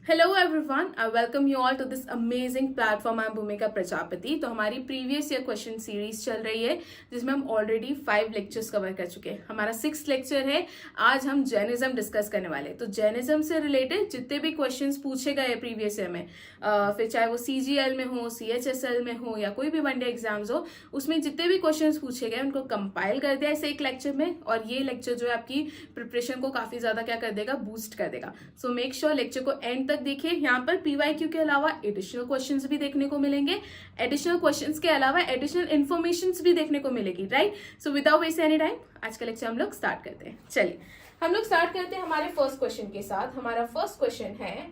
Hello everyone, I welcome you all to this amazing platform. I am Bhumika Prajapati. तो हमारी previous year question series चल रही है जिसमें हम ऑलरेडी 5 लेक्चर्स कवर कर चुके हैं। हमारा 6th लेक्चर है। आज हम जैनिज्म डिस्कस करने वाले हैं। तो जैनिज्म से रिलेटेड जितने भी क्वेश्चंस पूछे गए प्रीवियस ईयर में, फिर चाहे वो CGL में हो, CHSL में हो या कोई भी वनडे एग्जाम्स हो, उसमें जितने भी क्वेश्चंस पूछे गए उनको कंपाइल कर दिया इसे एक लेक्चर में। और ये लेक्चर जो है आपकी प्रिपरेशन को काफी ज्यादा क्या कर देगा, बूस्ट कर देगा। सो मेक श्योर लेक्चर को एंड तक देखिए। यहाँ पर PYQ के अलावा एडिशनल क्वेश्चंस भी देखने को मिलेंगे। एडिशनल क्वेश्चंस के अलावा एडिशनल इन्फॉर्मेशंस भी देखने को मिलेगी, right. So without waste any time आज का लेक्चर हम लोग स्टार्ट करते हैं। चलिए हम लोग स्टार्ट करते हैं हमारे फर्स्ट क्वेश्चन के साथ। हमारा फर्स्ट क्वेश्चन है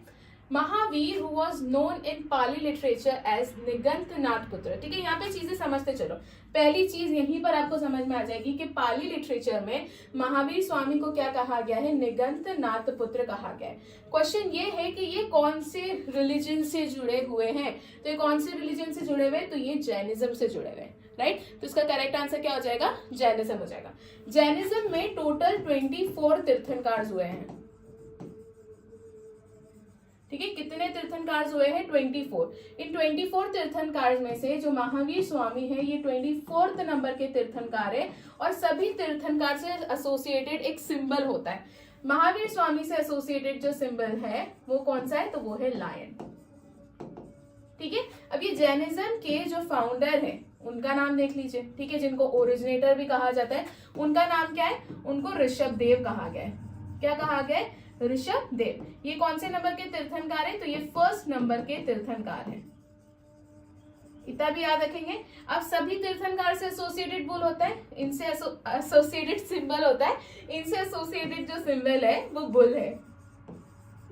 Mahavir who was known in Pali literature as Nigantha Nathaputra. ठीक है, यहाँ पे चीजें समझते चलो। पहली चीज यहीं पर आपको समझ में आ जाएगी कि पाली लिटरेचर में महावीर स्वामी को क्या कहा गया है, निगंत नाथपुत्र कहा गया है। क्वेश्चन ये है कि ये कौन से रिलीजन से जुड़े हुए हैं। तो ये कौन से रिलीजन से जुड़े हुए हैं, तो ये जैनिज्म से जुड़े हुए हैं, राइट। तो इसका करेक्ट आंसर क्या हो जाएगा, जैनिज्म हो जाएगा। जैनिज्म में टोटल 24 तीर्थंकार हुए हैं। ठीक है, कितने तीर्थंकार हुए हैं, 24। इन 24 तीर्थंकार में से जो महावीर स्वामी है ये 24th नंबर के तीर्थंकार है। और सभी तीर्थंकार से एसोसिएटेड एक सिंबल होता है। महावीर स्वामी से एसोसिएटेड जो सिंबल है वो कौन सा है, तो वो है लायन। ठीक है, अब ये जैनिज्म के जो फाउंडर है उनका नाम देख लीजिए। ठीक है, जिनको ओरिजिनेटर भी कहा जाता है, उनका नाम क्या है, उनको ऋषभ देव कहा गया है। क्या कहा गया है, ऋषभ देव। ये कौन से नंबर के तीर्थंकार है, तो ये 1st नंबर के तीर्थंकार है। इतना भी याद रखेंगे। अब सभी तीर्थंकार से एसोसिएटेड बुल होता है, इनसे एसोसिएटेड सिंबल होता है, इनसे एसोसिएटेड जो सिंबल है वो बुल है।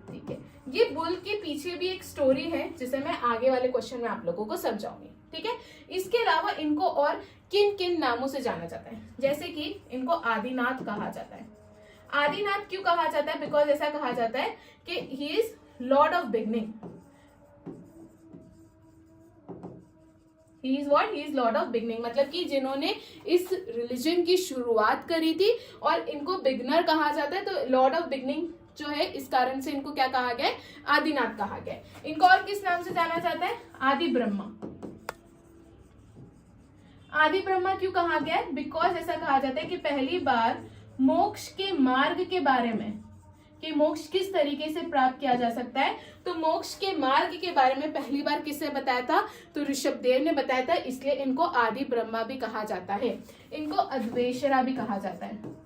ठीक है, ये बुल के पीछे भी एक स्टोरी है जिसे मैं आगे वाले क्वेश्चन में आप लोगों को समझाऊंगी। ठीक है, इसके अलावा इनको और किन किन नामों से जाना जाता है, जैसे कि इनको आदिनाथ कहा जाता है। आदिनाथ क्यों कहा जाता है, बिकॉज ऐसा कहा जाता है कि he is Lord of beginning. He is what, he is Lord of beginning, मतलब कि जिन्होंने इस रिलीजन की शुरुआत करी थी और इनको बिगनर कहा जाता है। तो लॉर्ड ऑफ बिगनिंग जो है, इस कारण से इनको क्या कहा गया है, आदिनाथ कहा गया है। इनको और किस नाम से जाना जाता है, आदि ब्रह्मा। आदि ब्रह्मा क्यों कहा गया है, बिकॉज ऐसा कहा जाता है कि पहली बार मोक्ष के मार्ग के बारे में, कि मोक्ष किस तरीके से प्राप्त किया जा सकता है, तो मोक्ष के मार्ग के बारे में पहली बार किसने बताया था, तो ऋषभ देव ने बताया था। इसलिए इनको आदि ब्रह्मा भी कहा जाता है। इनको अद्वैशरा भी कहा जाता है।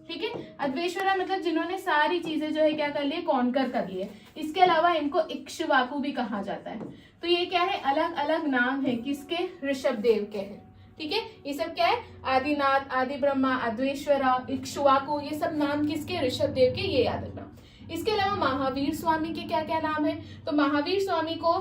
ठीक है, अद्वैशरा मतलब जिन्होंने सारी चीजें जो है क्या कर लिए, कॉन्कर कर लिए। इसके अलावा इनको इक्ष्वाकु भी कहा जाता है। तो ये क्या है, अलग अलग नाम है किसके, ऋषभ देव के हैं। ठीक है, ये सब क्या है, आदिनाथ, आदि ब्रह्मा, अद्वैश्वरा, इक्ष्वाकु, ये सब नाम किसके, ऋषभ देव के, ये याद रखना। इसके अलावा महावीर स्वामी के क्या क्या नाम है, तो महावीर स्वामी को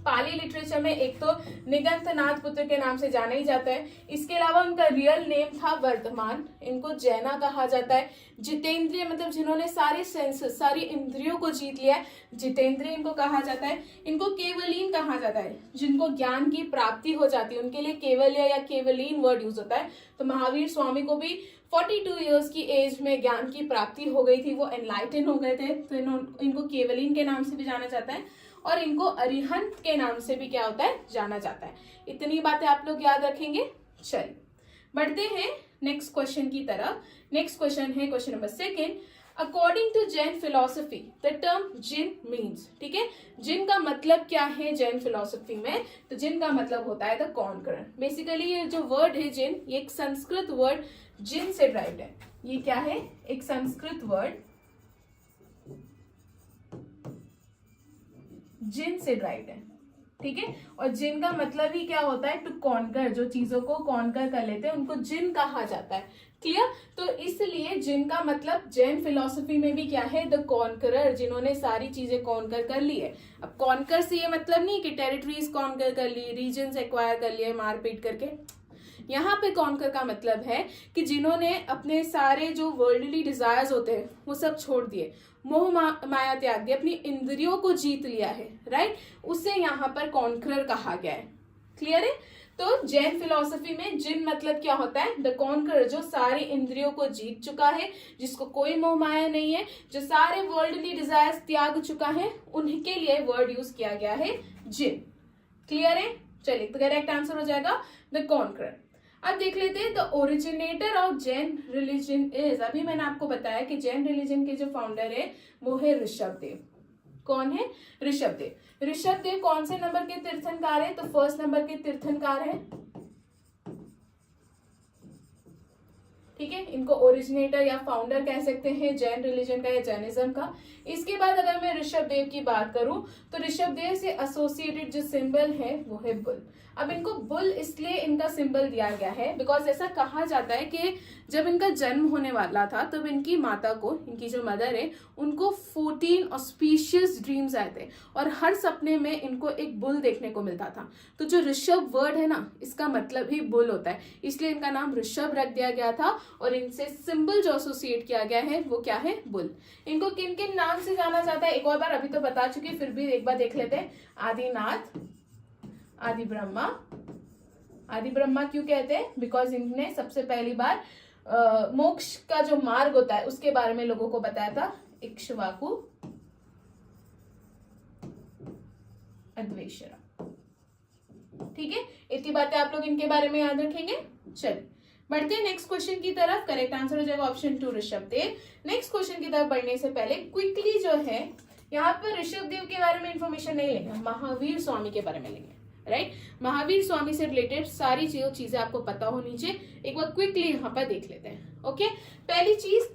पाली लिटरेचर में एक तो निगंत नाथपुत्र के नाम से जाना ही जाता है। इसके अलावा उनका रियल नेम था वर्धमान। इनको जैना कहा जाता है। जितेंद्रिय मतलब जिन्होंने सारे सेंसेस, सारी इंद्रियों को जीत लिया है, जितेंद्रिय इनको कहा जाता है। इनको केवलीन कहा जाता है, जिनको ज्ञान की प्राप्ति हो जाती है उनके लिए केवल्य या केवलीन वर्ड यूज होता है। तो महावीर स्वामी को भी 42 ईयर्स की एज में ज्ञान की प्राप्ति हो गई थी, वो एनलाइटन हो गए थे। तो इनको केवलीन के नाम से भी जाना जाता है और इनको अरिहंत के नाम से भी क्या होता है, जाना जाता है। इतनी बातें आप लोग याद रखेंगे। चलिए बढ़ते हैं नेक्स्ट क्वेश्चन की तरफ। नेक्स्ट क्वेश्चन है question number 2। According to Jain philosophy the term Jina means. ठीक है, जिन का मतलब क्या है जैन फिलोसफी में, तो जिन का मतलब होता है द कॉन्करर। बेसिकली ये जो वर्ड है जिन, ये एक संस्कृत वर्ड जिन से ड्राइव्ड है। ये क्या है, एक संस्कृत वर्ड जिन से ड्राइव्ड है। ठीक है, और जिन का मतलब ही क्या होता है, टू कॉन्कर, जो चीजों को कॉन्कर कर लेते हैं उनको जिन कहा जाता है। क्लियर, तो इसलिए जिन का मतलब जैन फिलोसफी में भी क्या है, द कॉन्करर, जिन्होंने सारी चीजें कॉन्कर कर ली है। अब कॉन्कर से ये मतलब नहीं कि टेरिटरीज कॉन्कर कर ली, रीजन्स एक्वायर कर लिए मारपीट करके। यहाँ पे कॉन्कर का मतलब है कि जिन्होंने अपने सारे जो वर्ल्डली डिजायर्स होते हैं वो सब छोड़ दिए, मोह माया त्याग दी, अपनी इंद्रियों को जीत लिया है, राइट, उसे यहाँ पर कॉन्करर कहा गया है। क्लियर है। तो जैन फिलोसफी में जिन मतलब क्या होता है, द कॉन्करर, जो सारे इंद्रियों को जीत चुका है, जिसको कोई मोह माया नहीं है, जो सारे वर्ल्डली डिजायर्स त्याग चुका है, उनके लिए वर्ड यूज किया गया है जिन। क्लियर है? चलिए, तो करेक्ट आंसर हो जाएगा द कॉन्करर। अब देख लेते हैं the originator of Jain religion is, अभी मैंने आपको बताया कि जैन रिलीजन के जो फाउंडर है वो है ऋषभदेव। कौन है? ऋषभदेव। ऋषभदेव कौन से नंबर के तीर्थंकार है? तो फर्स्ट नंबर के तीर्थंकार है। ठीक है, इनको ओरिजिनेटर या फाउंडर कह सकते हैं जैन रिलीजन का या जैनिज्म का। इसके बाद अगर मैं ऋषभदेव की बात करूं तो ऋषभदेव से एसोसिएटेड जो सिंबल है वो है बुल। अब इनको बुल इसलिए इनका सिंबल दिया गया है बिकॉज ऐसा कहा जाता है कि जब इनका जन्म होने वाला था तब इनकी माता को, इनकी जो मदर है, उनको 14 ऑस्पिशियस ड्रीम्स आए थे और हर सपने में इनको एक बुल देखने को मिलता था। तो जो ऋषभ वर्ड है ना, इसका मतलब ही बुल होता है, इसलिए इनका नाम ऋषभ रख दिया गया था और इनसे सिंबल जो एसोसिएट किया गया है वो क्या है? बुल। इनको किन किन नाम से जाना जाता है एक और बार, अभी तो बता चुके, फिर भी एक बार देख लेते हैं। आदिनाथ, आदि ब्रह्मा। आदि ब्रह्मा क्यों कहते हैं? बिकॉज इन्होंने सबसे पहली बार मोक्ष का जो मार्ग होता है उसके बारे में लोगों को बताया था। इक्ष्वाकु, अद्वेषरा। ठीक है, इतनी बातें आप लोग इनके बारे में याद रखेंगे। चलिए बढ़ते हैं नेक्स्ट क्वेश्चन की तरफ। करेक्ट आंसर हो जाएगा ऑप्शन 2 ऋषभदेव। नेक्स्ट क्वेश्चन की तरफ बढ़ने से पहले क्विकली जो है यहाँ पर ऋषभदेव के बारे में इंफॉर्मेशन नहीं लेंगे, महावीर स्वामी के बारे में लेंगे। राइट, महावीर स्वामी से रिलेटेड सारी चीजें आपको पता होनी चाहिए, एक बार क्विकली यहाँ पर देख लेते हैं। ओके, पहली चीज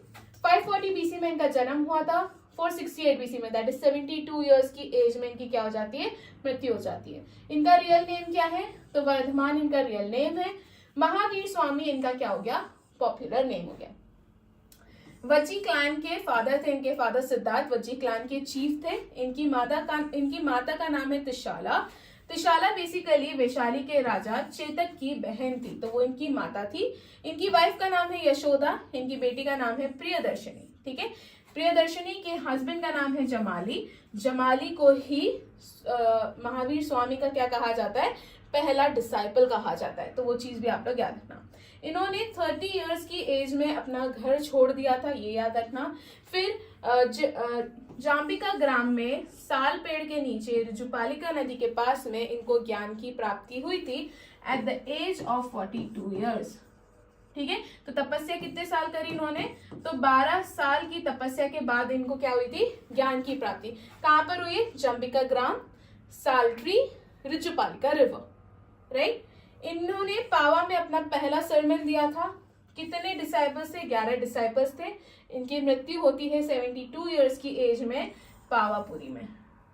540 बीसी में इनका जन्म हुआ था, 468 बीसी में, दैट इज 72 इयर्स की एज में इनकी क्या हो जाती है? मृत्यु हो जाती है। इनका रियल नेम क्या है? तो वर्धमान इनका रियल नेम है। महावीर स्वामी इनका क्या हो गया? पॉपुलर नेम हो गया। वज्जी क्लैन के फादर थे, इनके फादर सिद्धार्थ वज्जी क्लैन के चीफ थे। इनकी माता का नाम है त्रिशाला। त्रिशाला बेसिकली वैशाली के राजा चेतक की बहन थी, तो वो इनकी माता थी। इनकी वाइफ का नाम है यशोदा, इनकी बेटी का नाम है प्रियदर्शनी। ठीक है, प्रियदर्शनी के हस्बैंड का नाम है जमाली। जमाली को ही महावीर स्वामी का क्या कहा जाता है? पहला डिसाइपल कहा जाता है, तो वो चीज भी आप लोग याद रखना। इन्होंने 30 इयर्स की एज में अपना घर छोड़ दिया था, ये याद रखना। फिर जाम्बिका ग्राम में साल पेड़ के नीचे ऋजुपालिका नदी के पास में इनको ज्ञान की प्राप्ति हुई थी at the age of 42 years. ठीक है, तो तपस्या कितने साल करी इन्होंने? तो 12 साल की तपस्या के बाद इनको क्या हुई थी? ज्ञान की प्राप्ति। कहां पर हुई? जाम्बिका ग्राम, साल ट्री, ऋजुपालिका रिवर। राइट, इन्होंने पावा में अपना पहला सरमन दिया था। कितने डिसाइपल्स थे? 11 डिसाइपल्स थे। इनकी मृत्यु होती है 72 इयर्स की एज में पावापुरी में।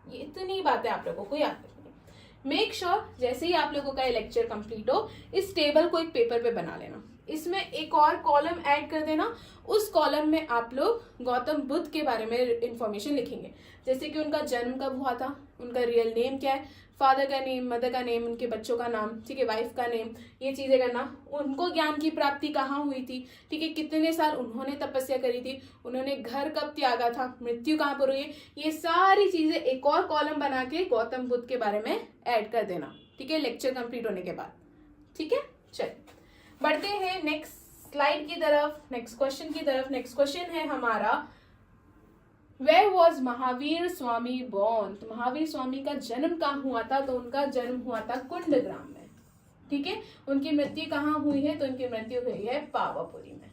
ये इतनी बातें आप लोगों को याद रखनी है। मेक श्योर जैसे ही आप लोगों का ये लेक्चर कंप्लीट हो, इस टेबल को एक पेपर पे बना लेना, इसमें एक और कॉलम ऐड कर देना। उस कॉलम में आप लोग गौतम बुद्ध के बारे में इंफॉर्मेशन लिखेंगे, जैसे कि उनका जन्म कब हुआ था, उनका रियल नेम क्या है, फादर का नेम, मदर का नेम, उनके बच्चों का नाम, ठीक है, वाइफ का नेम, ये चीजें करना। उनको ज्ञान की प्राप्ति कहाँ हुई थी, ठीक है, कितने साल उन्होंने तपस्या करी थी, उन्होंने घर कब त्यागा था, मृत्यु कहाँ पर हुई है, ये सारी चीजें एक और कॉलम बना के गौतम बुद्ध के बारे में ऐड कर देना। ठीक है, लेक्चर कंप्लीट होने के बाद। ठीक है, चलिए बढ़ते हैं नेक्स्ट स्लाइड की तरफ, नेक्स्ट क्वेश्चन की तरफ। नेक्स्ट क्वेश्चन है हमारा, Where was Mahavir Swami born? तो महावीर स्वामी का जन्म कहाँ हुआ था? तो उनका जन्म हुआ था कुंडग्राम में। ठीक है, उनकी मृत्यु कहाँ हुई है? तो उनकी मृत्यु हुई है पावापुरी में।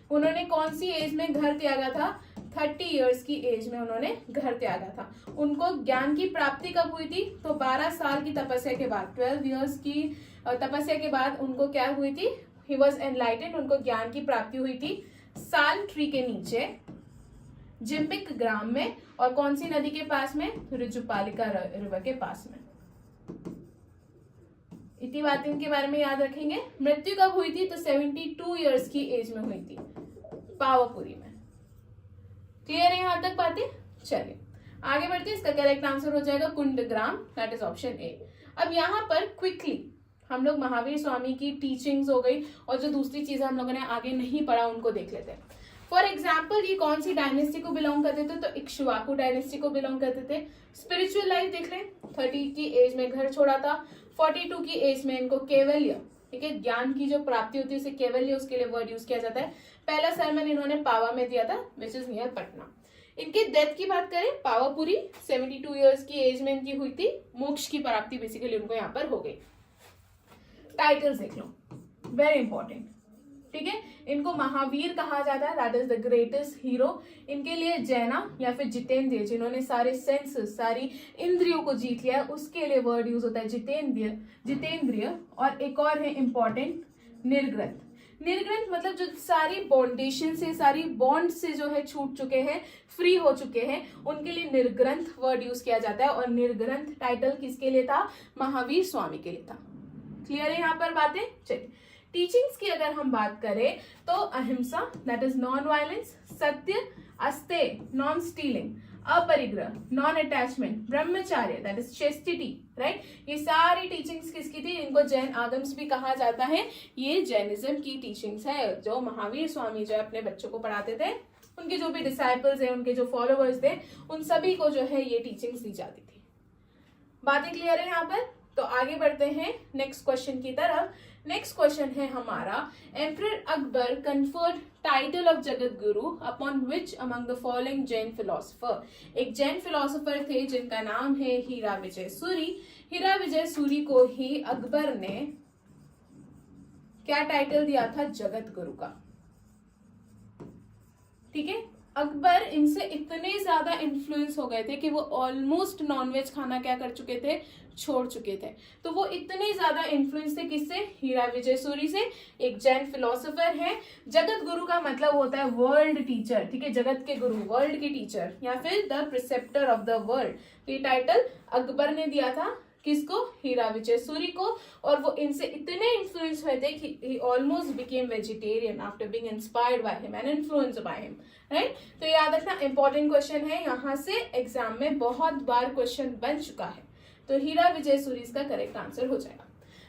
उन्होंने कौन सी एज में घर त्यागा था? 30 इयर्स की एज में उन्होंने घर त्यागा था। उनको ज्ञान की प्राप्ति कब हुई थी? तो 12 साल की तपस्या के बाद, 12 इयर्स की तपस्या के बाद उनको क्या हुई थी? ही वॉज एनलाइटेंड, उनको ज्ञान की प्राप्ति हुई थी साल ट्री के नीचे, जिम्बिक ग्राम में, और कौन सी नदी के पास में? ऋजुपालिका रिवर के पास में। इतनी बातें इनके बारे में याद रखेंगे। मृत्यु कब हुई थी? तो 72 इयर्स की एज में हुई थी पावापुरी में। क्लियर है यहां तक बातें? चलिए आगे बढ़ते हैं। इसका करेक्ट आंसर हो जाएगा Kundagram, that is option A. अब यहाँ पर क्विकली हम लोग महावीर स्वामी की टीचिंग्स हो गई और जो दूसरी चीजें हम लोगों ने आगे नहीं पढ़ा उनको देख लेते हैं। फॉर एग्जाम्पल, ये कौन सी डायनेस्टी को बिलोंग करते थे? तो इक्ष्वाकु डायनेस्टी को बिलोंग करते थे। स्पिरिचुअल लाइफ देख लें, 30 की एज में घर छोड़ा था, 42 की एज में इनको कैवल्य, ठीक है, ज्ञान की जो प्राप्ति होती है उसे कैवल्य, उसके लिए वर्ड यूज किया जाता है। पहला सरमन इन्होंने पावा में दिया था, विच इज नियर पटना। इनके डेथ की बात करें, पावापुरी 72 ईयर्स की एज में इनकी हुई थी, मोक्ष की प्राप्ति बेसिकली उनको यहाँ पर हो गई। टाइटल्स देख लो, वेरी इंपॉर्टेंट, ठीक है। इनको महावीर कहा जाता है, that is the greatest hero. इनके लिए जैना या फिर जितेंद्रिय, जिन्होंने सारे सेंसेस, सारी इंद्रियों को जीत लिया है, उसके लिए वर्ड यूज होता है जितेंद्रिय। और एक और है इंपॉर्टेंट, निर्ग्रंथ। निर्ग्रंथ मतलब जो सारी बाउंडेशन से, सारी बॉन्ड से जो है छूट चुके हैं, फ्री हो चुके हैं, उनके लिए निर्ग्रंथ वर्ड यूज किया जाता है। और निर्ग्रंथ टाइटल किसके लिए था? महावीर स्वामी के लिए था। क्लियर है यहाँ पर बातें? चलिए, टीचिंग्स की अगर हम बात करें तो अहिंसा, that is non violence, satya, asteya, non stealing, aparigraha, non attachment, brahmacharya, that is chastity, right. ये सारी टीचिंग्स किसकी थी? इनको जैन आगम्स भी कहा जाता है। ये जैनिज्म की टीचिंग्स है, जो महावीर स्वामी जो अपने बच्चों को पढ़ाते थे, उनके जो भी डिसाइपल्स हैं, उनके जो फॉलोअर्स थे, उन सभी को जो है ये टीचिंग्स दी जाती थी। बातें क्लियर है यहाँ पर? तो आगे बढ़ते हैं नेक्स्ट क्वेश्चन की तरफ। नेक्स्ट क्वेश्चन है हमारा, emperor Akbar conferred title of Jagat Guru upon which among the following Jain philosopher. एक जैन फिलोसोफर थे जिनका नाम है हीरा विजय सूरी। हीरा विजय सूरी को ही अकबर ने क्या टाइटल दिया था? जगत गुरु का, ठीक है। अकबर इनसे इतने ज्यादा इन्फ्लुएंस हो गए थे कि वो ऑलमोस्ट नॉनवेज खाना क्या कर चुके थे? छोड़ चुके थे। तो वो इतने ज्यादा इन्फ्लुएंस थे किससे? हीरा विजय सूरी से। एक जैन फिलोसोफर है। जगत गुरु का मतलब होता है वर्ल्ड टीचर, ठीक है, जगत के गुरु, वर्ल्ड के टीचर, या फिर the preceptor of the world. तो ये टाइटल अकबर ने दिया था किसको? हीरा विजय सूरी को। और वो इनसे इतने इन्फ्लुएंस हुए थे कि he almost became vegetarian after being inspired by him and influenced by him, right? तो याद रखना, इंपॉर्टेंट क्वेश्चन है, यहाँ से एग्जाम में बहुत बार क्वेश्चन बन चुका है। तो हीरा विजय सूरी इसका करेक्ट आंसर हो जाएगा।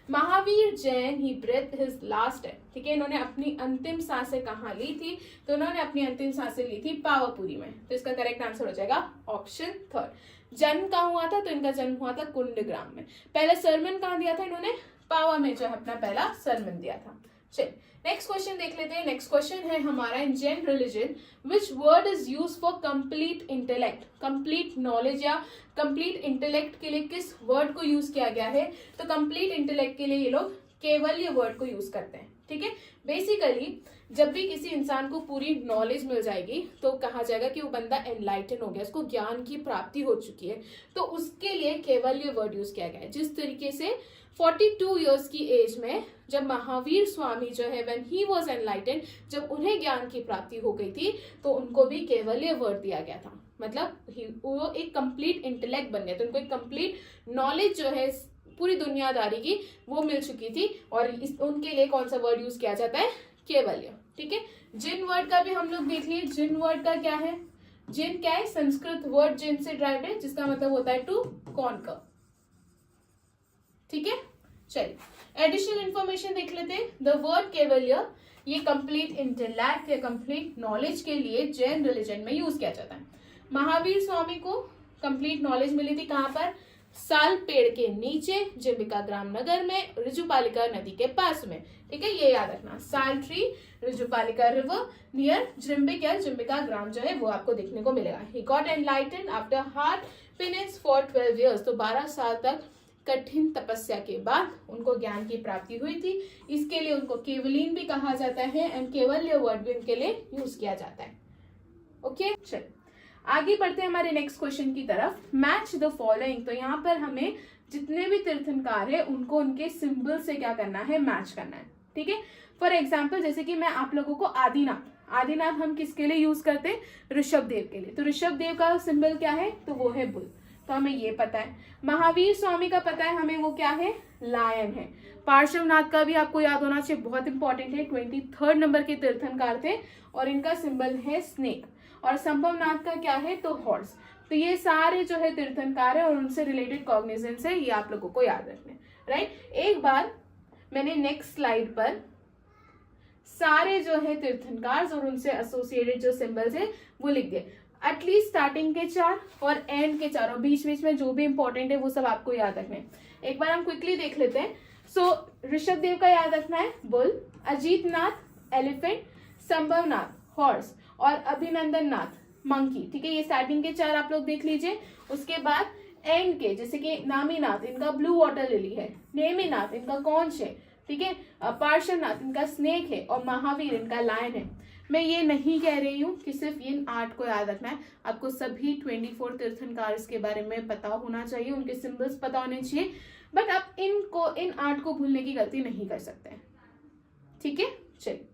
महावीर जैन ही ब्रेथ हिज लास्ट है, ठीक है। इन्होंने अपनी अंतिम सांसें कहाँ ली थी? तो इन्होंने अपनी अंतिम सांसें ली थी पावापुरी में। तो इसका करेक्ट आंसर हो जाएगा ऑप्शन थर्ड। जन्म कहाँ हुआ था? तो इनका जन्म हुआ था कुंडग्राम में। पहला सरमन कहाँ दिया था इन्होंने? पावा में जो है अपना पहला सरमन दिया था। चलिए नेक्स्ट क्वेश्चन देख लेते हैं। नेक्स्ट क्वेश्चन है हमारा, in Jain religion which word is use for complete intellect. Complete knowledge या कंप्लीट इंटेलेक्ट के लिए किस वर्ड को यूज किया गया है? तो कंप्लीट इंटेलेक्ट के लिए ये लोग कैवल्य वर्ड को यूज करते हैं, ठीक है। बेसिकली जब भी किसी इंसान को पूरी नॉलेज मिल जाएगी तो कहा जाएगा कि वो बंदा एनलाइटन हो गया, उसको ज्ञान की प्राप्ति हो चुकी है, तो उसके लिए कैवल्य वर्ड यूज किया गया है। जिस तरीके से 42 इयर्स की एज में जब महावीर स्वामी जो है व्हेन ही वाज एनलाइटेंड, जब उन्हें ज्ञान की प्राप्ति हो गई थी तो उनको भी कैवल्य वर्ड दिया गया था। मतलब वो एक कंप्लीट इंटेलेक्ट बन गया, तो उनको एक कंप्लीट नॉलेज जो है पूरी दुनियादारी की वो मिल चुकी थी। और उनके लिए कौन सा वर्ड यूज किया जाता है? कैवल्य, ठीक है। जिन वर्ड का भी हम लोग देख लिए। जिन वर्ड का क्या है? जिन क्या है? संस्कृत वर्ड जिन से ड्राइव्ड है, जिसका मतलब होता है टू कॉन्कर, ठीक है। चलिए एडिशनल इंफॉर्मेशन देख लेते हैं। द वर्ड कैवल्य ये कंप्लीट इंटेलेक्ट या कंप्लीट नॉलेज के लिए जैन रिलीजन में यूज किया जाता है। महावीर स्वामी को कंप्लीट नॉलेज मिली थी कहाँ पर? साल पेड़ के नीचे, जिम्बिका ग्राम नगर में, ऋजुपालिका नदी के पास में, ठीक है। ये याद रखना, sal tree, Rijupalika river near Jimbhika ग्राम जो है वो आपको देखने को मिलेगा। He got enlightened after hard penance for 12 years। तो 12 साल तक कठिन तपस्या के बाद उनको ज्ञान की प्राप्ति हुई थी। इसके लिए उनको केवलीन भी कहा जाता है एंड कैवल्य वर्ड भी उनके लिए यूज किया जाता है। ओके, चलिए आगे बढ़ते हैं हमारे नेक्स्ट क्वेश्चन की तरफ। Match the following. तो यहाँ पर हमें जितने भी तीर्थंकर है उनको उनके सिंबल से क्या करना है? मैच करना है, ठीक है। फॉर एग्जाम्पल जैसे कि मैं आप लोगों को आदिनाथ हम किसके लिए यूज करते हैं? ऋषभ देव के लिए। तो ऋषभ देव का सिंबल क्या है? तो वो है बुल, तो हमें ये पता है। महावीर स्वामी का पता है हमें, वो क्या है? लायन है। पार्श्वनाथ का भी आपको याद होना चाहिए, बहुत इंपॉर्टेंट है, 23rd नंबर के तीर्थंकर थे और इनका सिंबल है स्नेक। और संभवनाथ का क्या है? तो हॉर्स। तो ये सारे जो है तीर्थंकर है और उनसे रिलेटेड कॉग्निजेंस है, ये आप लोगों को याद रखने, राइट। एक बार मैंने नेक्स्ट स्लाइड पर सारे जो है तीर्थंकर और उनसे एसोसिएटेड जो सिंबल्स है वो लिख दिए। एटलीस्ट स्टार्टिंग के 4 और एंड के 4 और बीच बीच में जो भी इंपॉर्टेंट है वो सब आपको याद रखना है। एक बार हम क्विकली देख लेते हैं। सो ऋषभ देव का याद रखना है बुल, अजीत नाथ एलिफेंट, संभव नाथ हॉर्स और अभिनंदन नाथ मंकी। ठीक है, ये स्टार्टिंग के 4 आप लोग देख लीजिए। उसके बाद एंड के, जैसे कि नामीनाथ इनका ब्लू वाटर लिली है, नेमीनाथ इनका कॉन्च है, ठीक है, पार्श्वनाथ इनका स्नेक है और महावीर इनका लायन है। मैं ये नहीं कह रही हूँ कि सिर्फ इन 8 को याद रखना है, आपको सभी 24 तीर्थंकर के बारे में पता होना चाहिए, उनके सिंबल्स पता होने चाहिए, बट आप इन 8 को भूलने की गलती नहीं कर सकते हैं। ठीक है, चलिए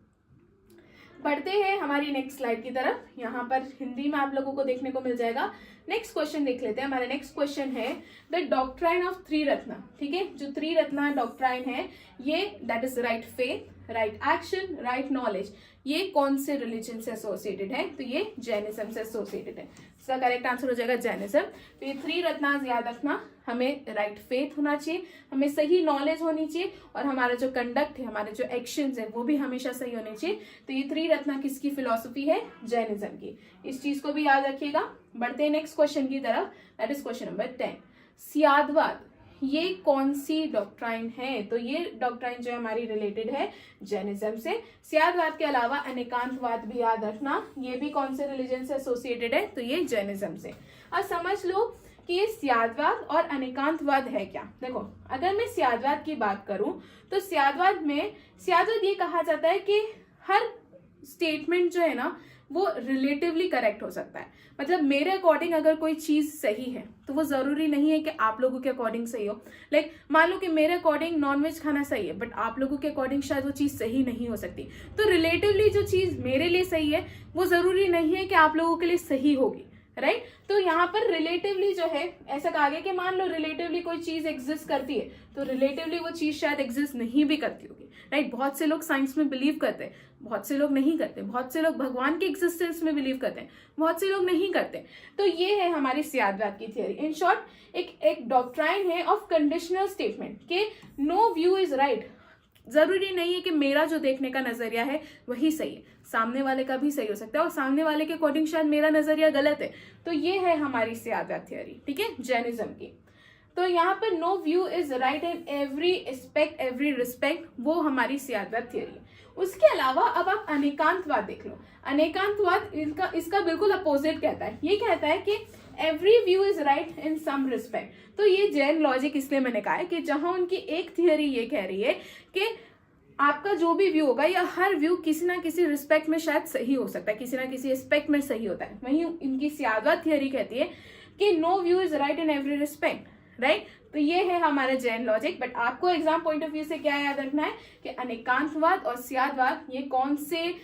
बढ़ते हैं हमारी नेक्स्ट स्लाइड की तरफ। यहाँ पर हिंदी में आप लोगों को देखने को मिल जाएगा। नेक्स्ट क्वेश्चन देख लेते हैं। हमारा नेक्स्ट क्वेश्चन है द डॉक्ट्राइन ऑफ त्रिरत्न। ठीक है, जो त्रिरत्न डॉक्ट्राइन है ये, that is right faith, right action, right knowledge, ये कौन से रिलीजन से एसोसिएटेड है? तो ये जैनिज्म से एसोसिएटेड है। इसका करेक्ट आंसर हो जाएगा जैनिज्म। तो ये 3 रत्नास याद रखना, हमें राइट फेथ होना चाहिए, हमें सही नॉलेज होनी चाहिए और हमारा जो कंडक्ट है, हमारे जो एक्शंस है वो भी हमेशा सही होने चाहिए। तो ये 3 रत्ना किसकी फिलॉसफी है? जैनिज्म की। इस चीज को भी याद रखिएगा। बढ़ते हैं नेक्स्ट क्वेश्चन की तरफ, that is question number 10। Syadvada ये कौन सी डॉक्ट्राइन है? तो ये डॉक्ट्राइन जो है हमारी रिलेटेड है जैनिज्म से। सियादवाद के अलावा अनेकांतवाद भी याद रखना, ये भी कौन से रिलीजन से एसोसिएटेड है? तो ये जैनिज्म से। अब समझ लो कि ये सियादवाद और अनेकांतवाद है क्या। देखो, अगर मैं सियादवाद की बात करूं तो सियादवाद ये कहा जाता है कि हर स्टेटमेंट जो है ना वो रिलेटिवली करेक्ट हो सकता है। मतलब मेरे अकॉर्डिंग अगर कोई चीज सही है तो वो जरूरी नहीं है कि आप लोगों के अकॉर्डिंग सही हो। लाइक मान लो कि मेरे अकॉर्डिंग नॉनवेज खाना सही है, बट आप लोगों के अकॉर्डिंग शायद वो चीज सही नहीं हो सकती। तो रिलेटिवली जो चीज मेरे लिए सही है वो जरूरी नहीं है कि आप लोगों के लिए सही होगी, राइट। तो यहाँ पर रिलेटिवली जो है, ऐसा कहा गया कि मान लो रिलेटिवली कोई चीज एग्जिस्ट करती है तो रिलेटिवली वो चीज शायद एग्जिस्ट नहीं भी करती होगी, राइट। बहुत से लोग साइंस में बिलीव करते हैं, बहुत से लोग नहीं करते। बहुत से लोग भगवान के एग्जिस्टेंस में बिलीव करते हैं, बहुत से लोग नहीं करते। तो ये है हमारी सियादवाद की थियरी। इन शॉर्ट एक डॉक्ट्राइन है ऑफ कंडीशनल स्टेटमेंट के नो व्यू इज राइट। जरूरी नहीं है कि मेरा जो देखने का नजरिया है वही सही है, सामने वाले का भी सही हो सकता है और सामने वाले के अकॉर्डिंग शायद मेरा नजरिया गलत है। तो ये है हमारी सियादवाद थियरी, ठीक है, जैनिज्म की। तो यहाँ पर no view is right in every aspect, every respect, वो हमारी सियादवाद थियरी है। उसके अलावा अब आप अनेकांतवाद देख लो। अनेकांतवाद इसका बिल्कुल अपोजिट कहता है। ये कहता है कि every view is right in some respect. तो ये जैन लॉजिक इसलिए मैंने कहा है कि जहां उनकी एक थियरी ये कह रही है कि आपका जो भी व्यू होगा या हर व्यू किसी ना किसी रिस्पेक्ट में शायद सही हो सकता है, किसी ना किसी एस्पेक्ट में सही होता है, वहीं इनकी सियादवाद थियरी कहती है कि no view is right in every respect, right. तो ये है हमारा जैन लॉजिक। बट आपको एग्जाम पॉइंट ऑफ व्यू से क्या याद रखना है कि अनेकांतवाद और सियादवाद ये कौन से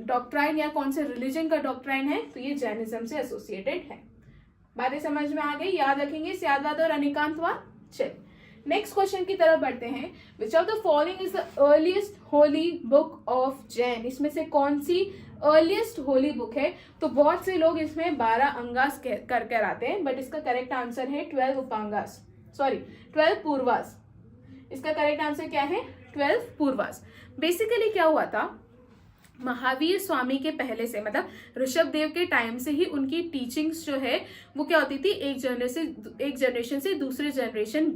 डॉक्ट्राइन या कौन से रिलीजन का डॉक्ट्राइन है? तो ये जैनिज्म से एसोसिएटेड है। बातें समझ में आ गई? याद रखेंगे सियादवाद और अनेकांतवाद। चलिए नेक्स्ट क्वेश्चन की तरफ बढ़ते हैं। विच of the following is the earliest Holi book of Jain? इसमें से कौन सी अर्लीस्ट होली बुक है? तो बहुत से लोग इसमें 12 अंगास कर कर आते हैं, बट इसका करेक्ट आंसर है 12 उपांगास, सॉरी 12 पूर्वास। इसका करेक्ट आंसर क्या है? 12 पूर्वास। बेसिकली क्या हुआ था, महावीर स्वामी के पहले से, मतलब ऋषभ देव के टाइम से ही उनकी टीचिंग्स जो है वो क्या होती थी, एक जनरेशन से दूसरे जनरेशन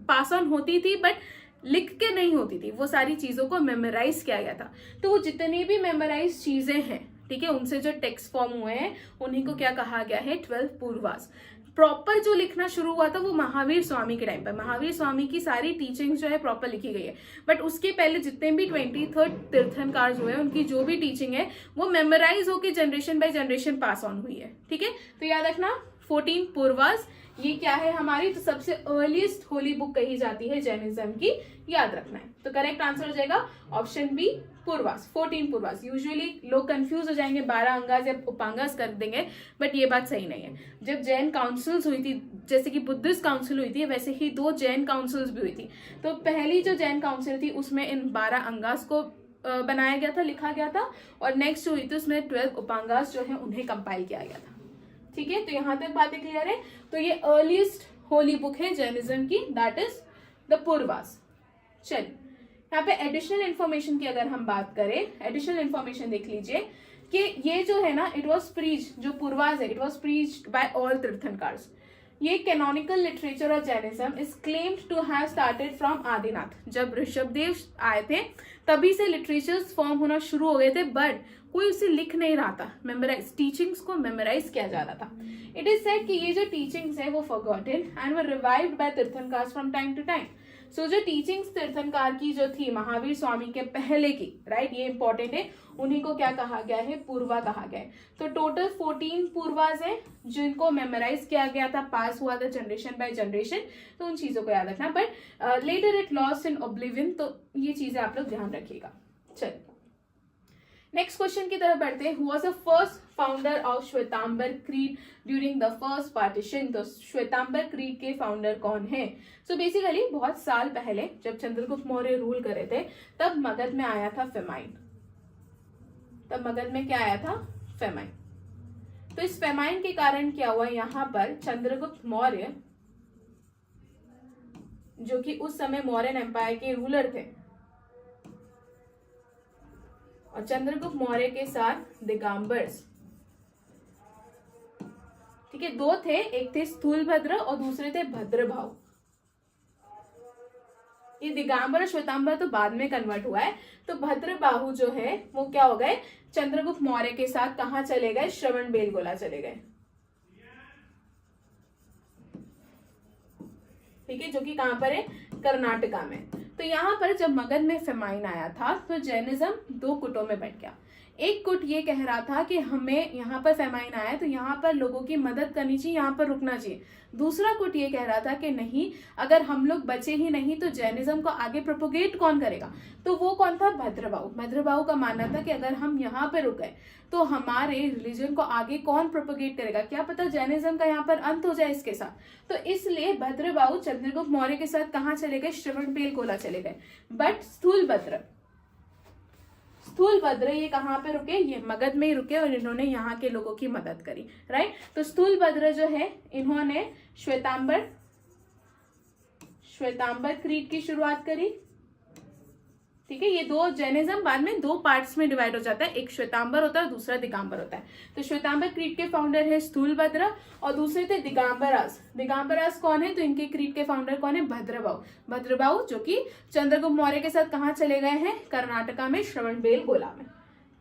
पास ऑन होती थी, बट लिख के नहीं होती थी। वो सारी चीजों को मेमोराइज किया गया था। तो वो जितनी भी मेमोराइज चीजें हैं, ठीक है, उनसे जो टेक्स्ट फॉर्म हुए हैं उन्हीं को क्या कहा गया है? 12 पूर्वास। प्रॉपर जो लिखना शुरू हुआ था वो महावीर स्वामी के टाइम पर। महावीर स्वामी की सारी टीचिंग जो है प्रॉपर लिखी गई है, बट उसके पहले जितने भी 23 तीर्थंकर जो है उनकी जो भी टीचिंग है वो मेमोराइज होकर generation by generation pass on हुई है, ठीक है। तो याद रखना 14 पूर्वास ये क्या है हमारी? तो सबसे अर्लीस्ट होली बुक कही जाती है जैनिज्म की, याद रखना है। तो करेक्ट आंसर हो जाएगा ऑप्शन बी, पूर्वास, 14 पूर्वास। यूजुअली लोग कंफ्यूज हो जाएंगे, 12 अंगास या उपांगास कर देंगे, बट ये बात सही नहीं है। जब जैन काउंसिल्स हुई थी, जैसे कि बुद्धिस्ट काउंसिल हुई थी, वैसे ही 2 जैन काउंसिल्स भी हुई थी। तो पहली जो जैन काउंसिल थी उसमें इन 12 अंगास को बनाया गया था, लिखा गया था, और नेक्स्ट हुई थी उसमें 12 उपांगास जो है उन्हें कंपाइल किया गया था, ठीक है। तो यहां तक बातें क्लियर है। तो ये अर्लीस्ट होली बुक है जैनिज्म की, दैट इज द पूर्वास। चलिए यहाँ पे एडिशनल इंफॉर्मेशन की अगर हम बात करें, एडिशनल इंफॉर्मेशन देख लीजिए। कि ये जो है ना, इट वॉज प्रीच, जो पूर्वाज है, it was preached by all tirthankars. ये canonical literature of Jainism is claimed to have started from Adinath. जब ऋषभदेव आए थे तभी से लिटरेचर्स फॉर्म होना शुरू हो गए थे, बट कोई उसे लिख नहीं रहा था, मेमोराइज, टीचिंग्स को मेमोराइज किया जा रहा था। इट इज सेड कि ये जो टीचिंग्स है वो forgotten and were revived by tirthankars from time to time. So जो टीचिंग्स तीर्थंकार की जो थी महावीर स्वामी के पहले की, राइट, ये इंपॉर्टेंट है, उन्हीं को क्या कहा गया है, पूर्वा कहा गया है। तो टोटल 14 पूर्वाज हैं जिनको मेमोराइज किया गया था, पास हुआ था जनरेशन बाय जनरेशन, तो उन चीजों को याद रखना। But later it lost in oblivion, तो ये चीजें आप लोग ध्यान रखिएगा। चलिए नेक्स्ट क्वेश्चन की तरफ बढ़ते हैं। Who was the first founder of Shvetambar creed during the first partition. तो श्वेतांबर क्रीड के फाउंडर कौन है? सो बेसिकली बहुत साल पहले जब चंद्रगुप्त मौर्य रूल कर रहे थे तब मगध में आया था फेमाइन। तब मगध में क्या आया था? फेमाइन। तो इस फेमाइन के कारण क्या हुआ, यहाँ पर चंद्रगुप्त मौर्य जो कि उस समय मौर्यन एम्पायर के रूलर थे, और चंद्रगुप्त मौर्य के साथ दिगंबर्स, ठीक है, दो थे, एक थे स्थूलभद्र और दूसरे थे भद्रभाव। ये दिगंबर और श्वेतांबर तो बाद में कन्वर्ट हुआ है। तो भद्रबाहु जो है वो क्या हो गए, चंद्रगुप्त मौर्य के साथ कहां चले गए? श्रवणबेलगोला चले गए, ठीक है, जो कि कहां पर है? कर्नाटका में। तो यहाँ पर जब मगध में फेमाइन आया था तो जैनिज्म दो गुटों में बट गया। एक गुट ये कह रहा था कि हमें यहाँ पर फेमाइन आया है तो यहाँ पर लोगों की मदद करनी चाहिए, यहाँ पर रुकना चाहिए। दूसरा गुट ये कह रहा था कि नहीं, अगर हम लोग बचे ही नहीं तो जैनिज्म को आगे प्रोपोगेट कौन करेगा? तो वो कौन था? भद्रबाहु। भद्रबाहु का मानना था कि अगर हम यहाँ पे रुक गए तो हमारे रिलीजन को आगे कौन प्रोपोगेट करेगा, क्या पता जैनिज्म का यहाँ पर अंत हो जाए इसके साथ। तो इसलिए भद्रबाहु चंद्रगुप्त मौर्य के साथ कहाँ चले गए? श्रवणबेलगोला चले गए। बट स्थूलभद्र ये कहाँ पे रुके? ये मगध में ही रुके और इन्होंने यहाँ के लोगों की मदद करी, राइट। तो स्थूलभद्र जो है इन्होंने श्वेतांबर क्रीड की शुरुआत करी, ठीक है। ये दो जैनिज्म बाद में दो पार्ट्स में डिवाइड हो जाता है, एक श्वेतांबर होता है, दूसरा दिगंबर होता है। तो श्वेतांबर क्रीड के फाउंडर है स्थूलभद्र और दूसरे थे दिगंबरास। दिगंबरास कौन है? तो इनके क्रीड के फाउंडर कौन है? भद्रबाहु। भद्रबाहु जो कि चंद्रगुप्त मौर्य के साथ कहाँ चले गए हैं? कर्नाटका में श्रवणबेलगोला में।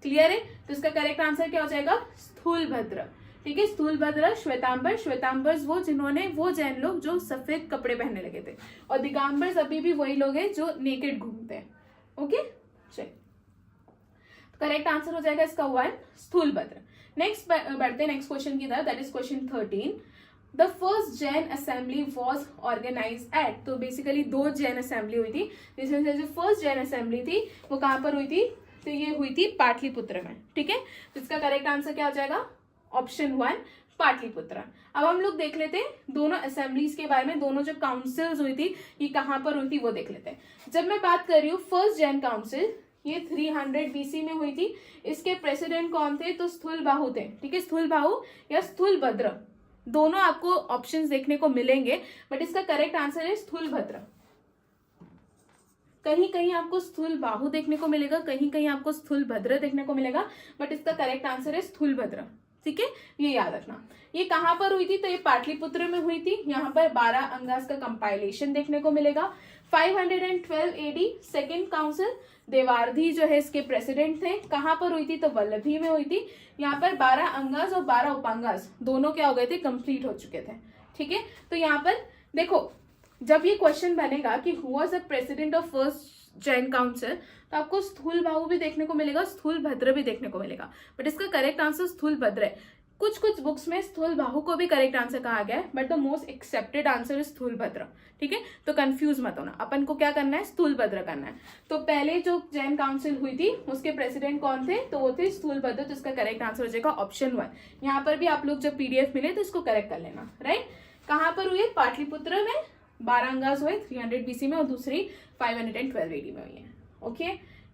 क्लियर है? तो इसका करेक्ट आंसर क्या हो जाएगा? स्थूलभद्र, ठीक है। स्थूलभद्र, श्वेतांबर, श्वेतांबर्स वो जिन्होंने, वो जैन लोग जो सफेद कपड़े पहनने लगे थे, और दिगंबर्स अभी भी वही लोग हैं जो नेकेड घूमते हैं। ओके, चलिए करेक्ट आंसर हो जाएगा इसका 1, स्थूलभद्र। नेक्स्ट बढ़ते नेक्स्ट क्वेश्चन की तरफ, that is question 13। The first Jain assembly was organised at. तो बेसिकली 2 जैन असेंबली हुई थी, जिसमें से जो फर्स्ट जैन असेंबली थी वो कहां पर हुई थी? तो ये हुई थी पाटलिपुत्र में, ठीक है। तो इसका करेक्ट आंसर क्या हो जाएगा? ऑप्शन 1, पाटलिपुत्र। अब हम लोग देख लेते हैं दोनों असेंबलीज के बारे में, दोनों जो काउंसिल्स हुई थी ये कहां पर हुई थी वो देख लेते हैं। जब मैं बात कर रही हूँ फर्स्ट जैन काउंसिल, ये 300 BC में हुई थी। इसके प्रेसिडेंट कौन थे? तो स्थूलबाहु थे, ठीक है। स्थूलबाहु या स्थूलभद्र, दोनों आपको ऑप्शंस देखने को मिलेंगे, बट इसका करेक्ट आंसर है स्थूलभद्र। कहीं कहीं आपको स्थूलबाहु देखने को मिलेगा, कहीं कहीं आपको स्थूलभद्र देखने को मिलेगा, बट इसका करेक्ट आंसर है स्थूलभद्र, ठीक है। ये याद रखना। ये कहां पर हुई थी? तो ये पाटलिपुत्र में हुई थी। यहाँ पर 12 अंगास का कंपाइलेशन देखने को मिलेगा। 512 AD सेकेंड काउंसिल, देवार्धी जो है इसके प्रेसिडेंट थे। कहां पर हुई थी? तो वल्लभी में हुई थी। यहाँ पर 12 अंगास और 12 उपांगास दोनों क्या हो गए थे? कंप्लीट हो चुके थे, ठीक है। तो यहाँ पर देखो, जब ये क्वेश्चन बनेगा कि who was the president of first Jan council, तो आपको स्थूलबाहु भी देखने को मिलेगा, स्थूलभद्र भी देखने को मिलेगा, बट इसका करेक्ट आंसर स्थूलभद्र है। कुछ बुक्स में स्थूलबाहु को भी करेक्ट आंसर कहा गया है, but the most accepted answer is Sthulabhadra, ठीक है। तो कंफ्यूज मत होना, अपन को क्या करना है? स्थूलभद्र करना है। तो पहले जो जैन काउंसिल हुई थी उसके प्रेसिडेंट कौन थे? तो वो थे स्थूलभद्र। तो इसका करेक्ट आंसर हो जाएगा ऑप्शन 1। यहाँ पर भी आप लोग जब PDF मिले तो इसको करेक्ट कर लेना, राइट। कहां पर हुई है? पाटलिपुत्र में 12 अंगास हुए 300 BC में, और दूसरी 512 AD में हुई है। ओके,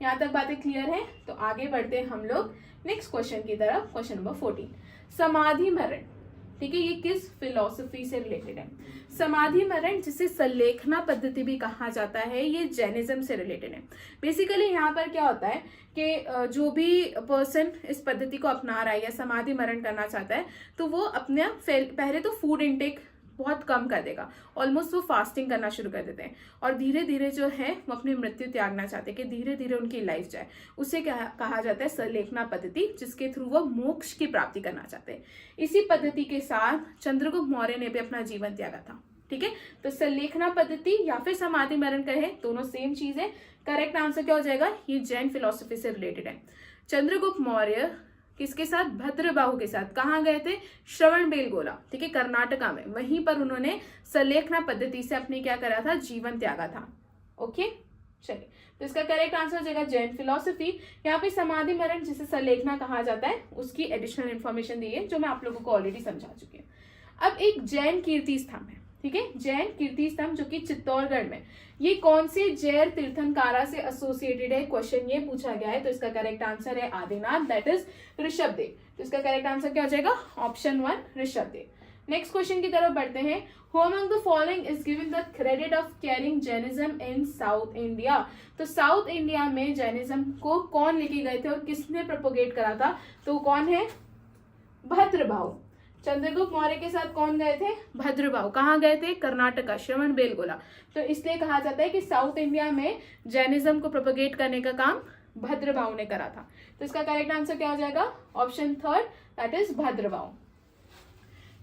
यहाँ तक बातें क्लियर है। तो आगे बढ़ते हैं हम लोग नेक्स्ट क्वेश्चन की तरफ, क्वेश्चन नंबर 14। समाधि मरण ठीक है, ये किस फिलॉसफी से रिलेटेड है। समाधि मरण, जिसे सल्लेखना पद्धति भी कहा जाता है, ये जैनिज्म से रिलेटेड है। बेसिकली यहाँ पर क्या होता है कि जो भी पर्सन इस पद्धति को अपना रहा है या समाधि मरण करना चाहता है, तो वो अपने पहले तो फूड इनटेक बहुत कम कर देगा, ऑलमोस्ट वो फास्टिंग करना शुरू कर देते हैं, और धीरे धीरे जो है वो अपनी मृत्यु त्यागना चाहते हैं कि धीरे धीरे उनकी लाइफ जाए। उसे कहा जाता है सल्लेखना पद्धति, जिसके थ्रू वो मोक्ष की प्राप्ति करना चाहते हैं। इसी पद्धति के साथ चंद्रगुप्त मौर्य ने भी अपना जीवन त्यागा था। ठीक है, तो सल्लेखना पद्धति या फिर समाधि मरण कहे, दोनों सेम चीज है। करेक्ट आंसर क्या हो जाएगा, ये जैन फिलोसफी से रिलेटेड है। चंद्रगुप्त मौर्य किसके साथ, भद्रबाहु के साथ कहाँ गए थे, श्रवणबेलगोला, ठीक है, कर्नाटका में, वहीं पर उन्होंने सल्लेखना पद्धति से अपने क्या करा था, जीवन त्यागा था। ओके, चलिए, तो इसका करेक्ट आंसर हो जाएगा जैन फिलोसफी। यहाँ पे समाधि मरण, जिसे सल्लेखना कहा जाता है, उसकी एडिशनल इन्फॉर्मेशन दी है जो मैं आप लोगों को ऑलरेडी समझा चुकी हूँ। अब एक जैन कीर्ति स्तंभ है, ठीक है, जैन कीर्ति स्तंभ जो कि चित्तौड़गढ़ में, ये कौन से जैन तीर्थंकारा से एसोसिएटेड है, क्वेश्चन ये पूछा गया है। तो इसका करेक्ट आंसर है आदिनाथ, दैट इज ऋषभदेव। तो इसका करेक्ट आंसर क्या हो जाएगा, ऑप्शन 1 ऋषभदेव। नेक्स्ट क्वेश्चन की तरफ बढ़ते हैं। Who among the following is given the credit of carrying Jainism in south India. तो साउथ इंडिया में जैनिज्म को कौन लेके गए थे और किसने प्रोपोगेट करा था, तो कौन है, भद्रबाहु। चंद्रगुप्त मौर्य के साथ कौन गए थे, भद्रबाहु। कहाँ गए थे, कर्नाटका, श्रवणबेलगोला। तो इसलिए कहा जाता है कि साउथ इंडिया में जैनिज्म को प्रोपोगेट करने का काम भद्रबाहु ने करा था। तो इसका करेक्ट आंसर क्या हो जाएगा, option 3, that is Bhadrabahu.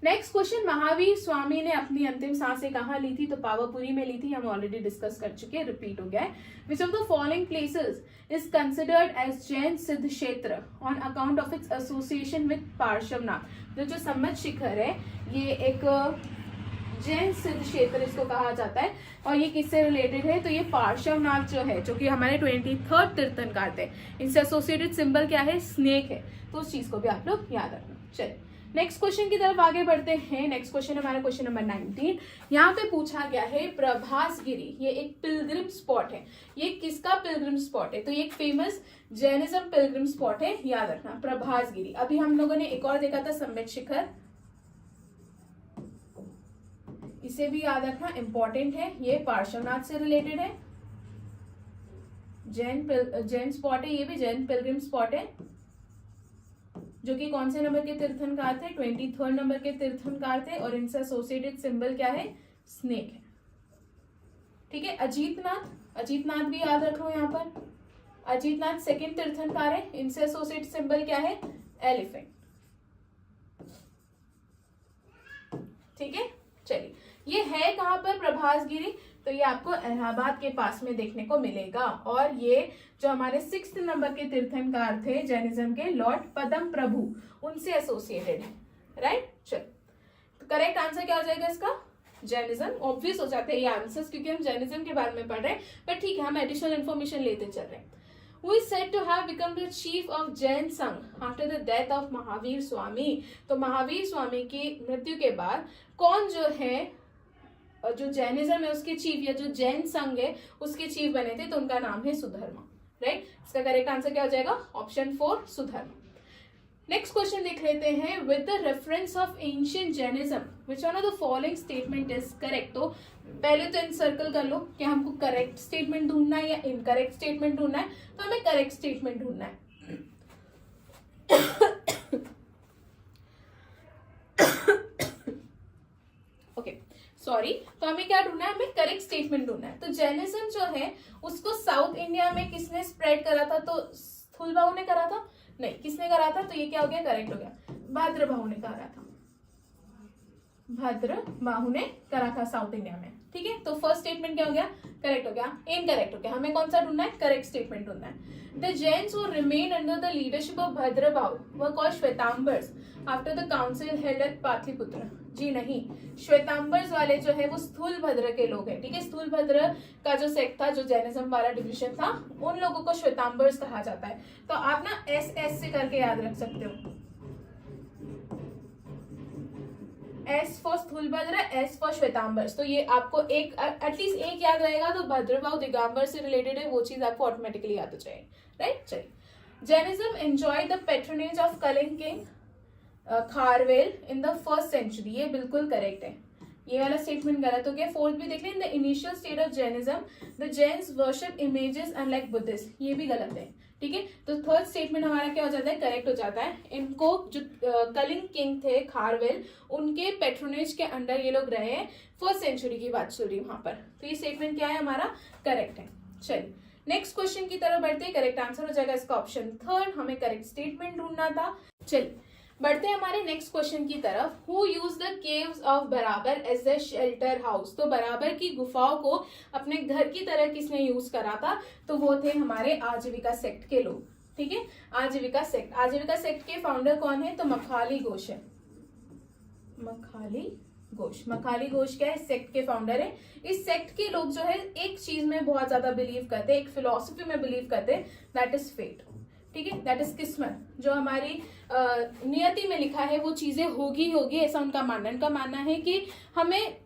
Next question, Mahavir Swami ने अपनी अंतिम सांसें कहाँ ली थी, तो पावापुरी में ली थी, हम ऑलरेडी डिस्कस कर चुके हैं, रिपीट हो गया है। Which of the following places is considered as Jain Siddha Kshetra on account of its association with Parshvanath. जो सम्मत शिखर है, ये एक जैन सिद्ध क्षेत्र इसको कहा जाता है, और ये किससे रिलेटेड है, तो ये पार्श्वनाथ जो है, जो कि हमारे 23rd तीर्थंकार थे, इनसे एसोसिएटेड सिंबल क्या है, स्नेक है। तो उस चीज को भी आप लोग याद रखना। चलिए नेक्स्ट क्वेश्चन की तरफ आगे बढ़ते हैं। नेक्स्ट क्वेश्चन हमारा क्वेश्चन नंबर 19। यहाँ पे पूछा गया है प्रभासगिरी, ये एक पिलग्रिम स्पॉट है। ये किसका पिलग्रिम स्पॉट है, तो ये एक फेमस जैनिज्म पिलग्रिम स्पॉट है, याद रखना प्रभासगिरी। अभी हम लोगों ने एक और देखा था सम्मित शिखर, इसे भी याद रखना, इंपॉर्टेंट है। ये पार्श्वनाथ से रिलेटेड है, जैन स्पॉट है, ये भी जैन पिलग्रिम स्पॉट है, जो कि कौन से नंबर के तीर्थंकार थे, 23rd नंबर के तीर्थंकार थे, और इनसे एसोसिएटेड सिंबल क्या है, स्नेक है। ठीक है, अजीतनाथ भी याद रखो यहाँ पर, अजीतनाथ 2nd तीर्थंकार है, इनसे एसोसिएटेड सिंबल क्या है, एलिफेंट। ठीक है, चलिए, ये है कहां पर प्रभासगिरी, तो ये आपको इलाहाबाद के पास में देखने को मिलेगा, और ये जो हमारे 6th नंबर के तीर्थंकार थे जैनिज्म के, लॉर्ड पद्म प्रभु, उनसे एसोसिएटेड है, राइट। चलो, तो करेक्ट आंसर क्या हो जाएगा इसका, जैनिज्म। ऑब्वियस हो जाते हैं ये आंसर्स, क्योंकि हम जैनिज्म के बारे में पढ़ रहे हैं, पर ठीक है, हम एडिशनल इन्फॉर्मेशन लेते चल रहे हैं। Who is said to have become the chief of Jain Sangh after the death of Mahavir Swami. तो महावीर स्वामी की मृत्यु के बाद कौन जो है, जो जैनिज्म है उसके चीफ, या जो जैन संघ है उसके चीफ बने थे, तो उनका नाम है सुधर्मा, राइट। इसका करेक्ट आंसर क्या हो जाएगा, ऑप्शन 4 सुधर्मा। नेक्स्ट क्वेश्चन देख लेते हैं। With the reference of ancient Jainism which one of the following statement is correct. तो पहले तो इनसर्कल कर लो कि हमको करेक्ट स्टेटमेंट ढूंढना है या इनकरेक्ट स्टेटमेंट ढूंढना है, तो हमें करेक्ट स्टेटमेंट ढूंढना है। ओके, सॉरी, तो हमें क्या ढूंढना है, हमें करेक्ट स्टेटमेंट ढूंढना है। तो जैनिज्म जो है उसको साउथ इंडिया में किसने स्प्रेड करा था, तो स्थूलबाहु ने करा था, नहीं, किसने करा था, तो ये क्या हो गया, करेक्ट हो गया, भद्रबाहु ने करा था, भद्रबाहु ने करा था साउथ इंडिया में। ठीक है, तो फर्स्ट स्टेटमेंट क्या हो गया, करेक्ट हो गया, इनकरेक्ट हो गया, हमें कौन सा ढूंढना है, करेक्ट स्टेटमेंट ढूंढना है। The Jains who remain under the leadership of Bhadrabahu were called Shvetambars after the council held at Pataliputra. जी नहीं, श्वेतांबर्स वाले जो है वो स्थूलभद्र के लोग हैं। ठीक है, स्थूलभद्र का जो सेक्ट था, जो जैनिज्म वाला डिविजन था, उन लोगों को श्वेतांबर्स कहा जाता है। तो आप ना एस से करके याद रख सकते हो, S for Sthulabhadra, S for Shvetambars. तो ये आपको एक एटलीस्ट एक याद रहेगा, तो भद्रबाहु दिगंबर से रिलेटेड है, वो चीज आपको ऑटोमेटिकली याद हो जाएगी, राइट। चलिए, Jainism enjoy the patronage of Kalinga king Kharavela in the 1st century, ये बिल्कुल करेक्ट है, ये वाला स्टेटमेंट गलत हो गया। फोर्थ भी देख लें, in the initial state of Jainism the Jains worship images unlike Buddhist, ये भी गलत है, ठीक है। तो थर्ड स्टेटमेंट हमारा क्या हो जाता है, करेक्ट हो जाता है। इनको जो कलिंग किंग थे खारवेल, उनके पेट्रोनेज के अंडर ये लोग रहे हैं, 1st century की बात चल रही है वहां पर, तो ये स्टेटमेंट क्या है हमारा, करेक्ट है। चलिए नेक्स्ट क्वेश्चन की तरफ बढ़ते हैं, करेक्ट आंसर हो जाएगा इसका ऑप्शन थर्ड, हमें करेक्ट स्टेटमेंट ढूंढना था। चलिए बढ़ते हैं हमारे नेक्स्ट क्वेश्चन की तरफ। Who use the caves of बराबर एज ए शेल्टर हाउस, तो बराबर की गुफाओं को अपने घर की तरह किसने यूज करा था, तो वो थे हमारे आजीविका सेक्ट के लोग, ठीक है। आजीविका सेक्ट के फाउंडर कौन है, तो मखाली घोष है, मखाली घोष क्या है, सेक्ट के फाउंडर है। इस सेक्ट के लोग जो है एक चीज में बहुत ज्यादा बिलीव करते हैं, एक फिलोसफी में बिलीव करते हैं, दैट इज फेट, ठीक है, दैट इज किस्मत। जो हमारी नियति में लिखा है वो चीजें होगी ऐसा उनका मानना है कि हमें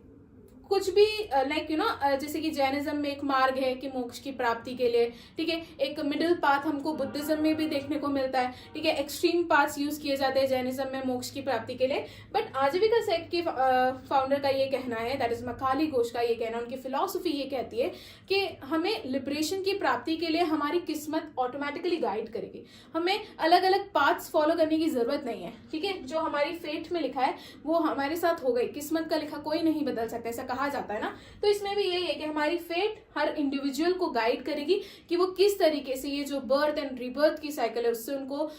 कुछ भी लाइक यू नो, जैसे कि जैनिज्म में एक मार्ग है कि मोक्ष की प्राप्ति के लिए, ठीक है, एक मिडिल पाथ हमको बुद्धिज्म में भी देखने को मिलता है, ठीक है, एक्सट्रीम पाथ्स यूज किए जाते हैं जैनिज्म में मोक्ष की प्राप्ति के लिए। बट आजीविका सेक्ट के फाउंडर का ये कहना है, दैट इज मखाली घोष का ये कहना, उनकी फिलॉसफी ये कहती है कि हमें लिबरेशन की प्राप्ति के लिए हमारी किस्मत ऑटोमेटिकली गाइड करेगी, हमें अलग अलग पाथ्स फॉलो करने की जरूरत नहीं है, ठीक है। जो हमारी फेट में लिखा है वो हमारे साथ हो गई, किस्मत का लिखा कोई नहीं बदल सकता, ऐसा कहा जाता है ना। तो इसमें भी यही है कि हमारी फेट हर इंडिविजुअल को गाइड करेगी कि वो किस तरीके से ये जो बर्थ एंड रीबर्थ की साइकिल है उससे उनको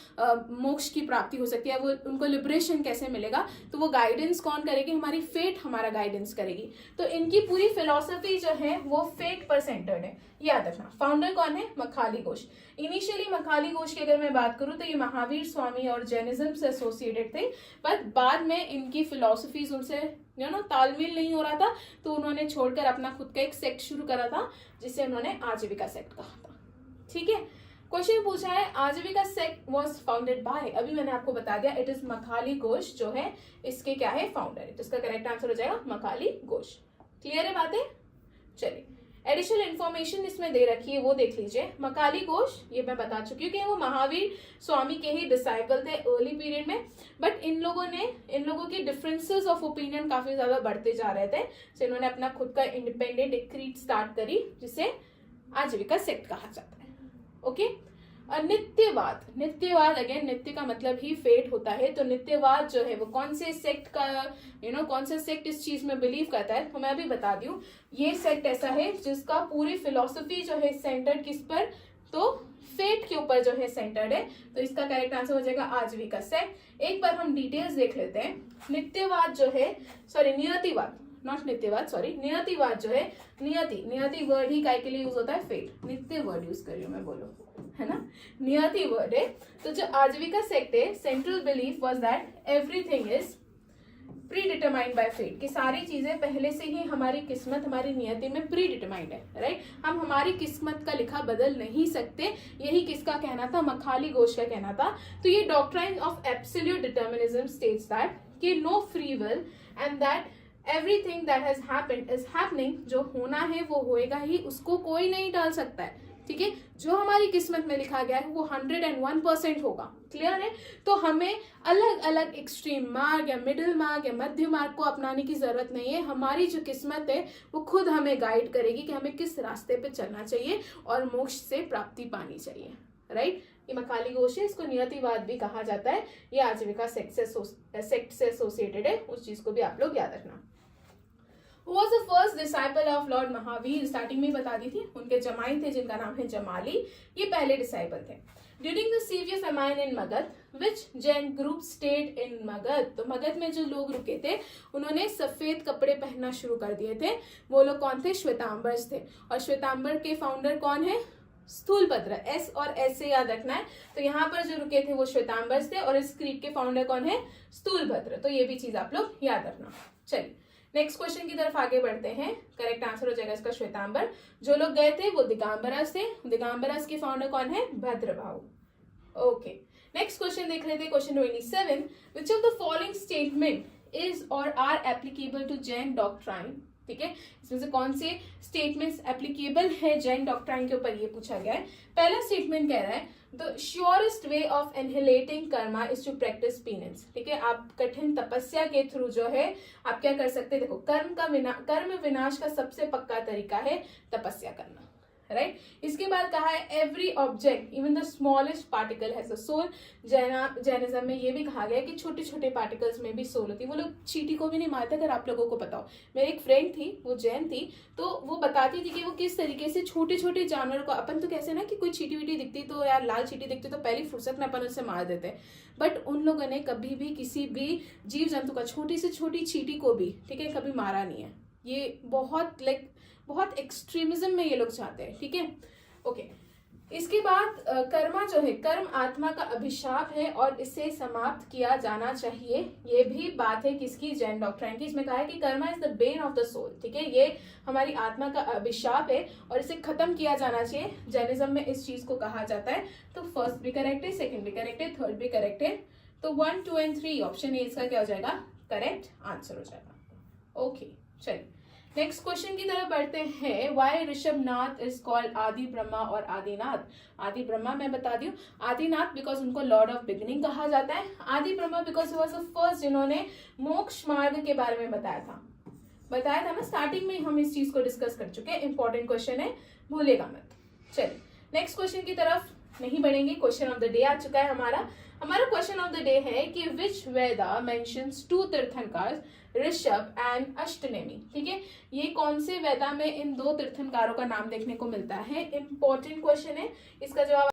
मोक्ष की प्राप्ति हो सकती है, वो उनको लिबरेशन कैसे मिलेगा, तो वो गाइडेंस कौन करेगी, हमारी फेट हमारा गाइडेंस करेगी। तो इनकी पूरी फिलॉसफी जो है वो फेट पर सेंटर्ड है, याद रखना। फाउंडर कौन है, मखाली घोष। इनिशियली मखाली घोष की अगर मैं बात करूं तो ये महावीर स्वामी और जैनिज्म से एसोसिएटेड थे, पर बाद में इनकी फिलॉसफीज उनसे तालमेल नहीं हो रहा था, तो उन्होंने छोड़कर अपना खुद का एक सेक्ट शुरू करा था जिसे उन्होंने आजीविका सेक्ट कहा था, ठीक है। क्वेश्चन पूछा है आजीविका सेक्ट वाज फाउंडेड बाय, अभी मैंने आपको बता दिया इट इज मखाली घोष जो है इसके क्या है फाउंडर, तो इसका करेक्ट आंसर हो जाएगा मखाली घोष। क्लियर है बातें। चलिए एडिशनल इन्फॉर्मेशन इसमें दे रखी है वो देख लीजिए। मखाली घोष ये मैं बता चुकी हूँ कि वो महावीर स्वामी के ही डिसाइपल थे अर्ली पीरियड में, बट इन लोगों की डिफरेंसेस ऑफ ओपिनियन काफी ज्यादा बढ़ते जा रहे थे, तो इन्होंने अपना खुद का इंडिपेंडेंट एक क्रीड स्टार्ट करी जिसे आजीविका सेक्ट कहा जाता है, ओके। नित्यवाद अगेन, नित्य का मतलब ही फेट होता है, तो नित्यवाद जो है वो कौन से सेक्ट का कौन सा सेक्ट इस चीज में बिलीव करता है, तो मैं अभी बता दूं। ये सेक्ट ऐसा है जिसका पूरी फिलॉसफी जो है सेंटर्ड किस पर, तो फेट के ऊपर जो है सेंटर्ड है, तो इसका करेक्ट आंसर हो जाएगा आजीविका सेक्ट। एक बार हम डिटेल्स देख लेते हैं। नित्यवाद जो है, नियतिवाद, नॉट नित्यवाद, नियतिवाद जो है, नियति वर्ड ही काय के लिए यूज होता है, फेट, नित्य वर्ड यूज करियो मैं बोलो, है ना, नियति वर्ड है। तो जो आजीविका सेक्ट है, central belief was that everything is predetermined by fate, कि सारी चीजें पहले से ही हमारी किस्मत हमारी नियति में प्री डिटरमाइंड है, राइट। हम हमारी किस्मत का लिखा बदल नहीं सकते, यही किसका कहना था, मखाली घोष का कहना था। तो ये doctrine of absolute determinism states that कि no free will and that everything that has happened is happening, जो होना है वो होएगा ही, उसको कोई नहीं टाल सकता है, ठीक है। जो हमारी किस्मत में लिखा गया है वो 101% होगा, क्लियर है। तो हमें अलग अलग एक्सट्रीम मार्ग या मिडिल मार्ग या मध्य मार्ग को अपनाने की जरूरत नहीं है। हमारी जो किस्मत है वो खुद हमें गाइड करेगी कि हमें किस रास्ते पे चलना चाहिए और मोक्ष से प्राप्ति पानी चाहिए, राइट। ये मखाली घोष है, इसको नियतिवाद भी कहा जाता है, ये आजीविका सेक्ट से एसोसिएटेड है, उस चीज को भी आप लोग याद रखना। Who was the first disciple of Lord Mahavir, starting में बता दी थी, उनके जमाई थे जिनका नाम है जमाली, ये पहले डिसाइपल थे। During the severe famine in Magad, which Jain group stayed in Magad, तो मगध में जो लोग रुके थे उन्होंने सफेद कपड़े पहनना शुरू कर दिए थे। वो लोग कौन थे, श्वेतांबर्स थे, और श्वेतांबर के फाउंडर कौन है, स्थूलभद्र, एस और एस से याद रखना है। तो यहाँ पर जो रुके थे वो श्वेतांबर्स थे और इस क्रीड के फाउंडर कौन है, स्थूलभद्र, तो ये भी चीज आप लोग याद रखना। चलिए नेक्स्ट क्वेश्चन की तरफ आगे बढ़ते हैं। करेक्ट आंसर हो जाएगा इसका श्वेतांबर। जो लोग गए थे वो दिगंबरस थे, दिगंबरस के फाउंडर कौन है, भद्रभाव, ओके। नेक्स्ट क्वेश्चन देख लेते हैं, question 27, which of the following statement is और are applicable to Jain doctrine, ठीक है, इसमें से कौन से स्टेटमेंट्स एप्लीकेबल है जैन डॉक्ट्राइन के ऊपर, ये पूछा गया है। पहला स्टेटमेंट कह रहा है the surest way of annihilating karma is to practice penance. ठीक है, आप कठिन तपस्या के थ्रू जो है आप क्या कर सकते हैं, देखो कर्म विनाश का सबसे पक्का तरीका है तपस्या करना, राइट। इसके बाद कहा है every object even the smallest particle has a soul. Jainism में ये भी कहा गया है कि छोटे छोटे पार्टिकल्स में भी सोल होती है। वो लोग चींटी को भी नहीं मारते, अगर आप लोगों को पता हो। मेरी एक फ्रेंड थी, वो जैन थी, तो वो बताती थी कि वो किस तरीके से छोटे छोटे जानवर को, अपन तो कैसे ना कि कोई चींटी वीटी दिखती तो यार लाल चींटी दिखती तो पहली फुर्सत में अपन उससे मार देते, बट उन लोगों ने कभी भी किसी भी जीव जंतु का, छोटी से छोटी चींटी को भी, ठीक है, कभी मारा नहीं है। ये बहुत एक्सट्रीमिज्म में ये लोग चाहते हैं, ठीक है, ओके। इसके बाद कर्मा जो है, कर्म आत्मा का अभिशाप है और इसे समाप्त किया जाना चाहिए। ये भी बात है किसकी, जैन डॉक्ट्राइन की। इसमें कहा है कि karma is the bane of the soul. ठीक है, ये हमारी आत्मा का अभिशाप है और इसे खत्म किया जाना चाहिए। जैनिज्म में इस चीज को कहा जाता है। तो फर्स्ट भी करेक्ट है, सेकंड भी करेक्ट है, थर्ड भी करेक्ट है। तो 1, 2 एंड 3 ऑप्शन ए इसका क्या हो जाएगा, करेक्ट आंसर हो जाएगा। ओके, चलिए नेक्स्ट क्वेश्चन की तरफ बढ़ते हैं। वाई ऋषभनाथ इज कॉल्ड आदि ब्रह्मा और आदिनाथ। आदि ब्रह्मा मैं बता दी हूँ, आदिनाथ बिकॉज उनको लॉर्ड ऑफ बिगिनिंग कहा जाता है। आदि Brahma because he was the first जिन्होंने मोक्ष मार्ग के बारे में बताया था ना, स्टार्टिंग में हम इस चीज को डिस्कस कर चुके हैं। इंपॉर्टेंट क्वेश्चन है, भूलेगा मत। चलिए नेक्स्ट क्वेश्चन की तरफ नहीं बढ़ेंगे। क्वेश्चन ऑफ द डे आ चुका है हमारा क्वेश्चन ऑफ द डे है कि विच वेदा मेंशंस 2 तीर्थंकर ऋषभ एंड अष्टनेमी। ठीक है, ये कौन से वेदा में इन 2 तीर्थंकारों का नाम देखने को मिलता है। इंपॉर्टेंट क्वेश्चन है, इसका जवाब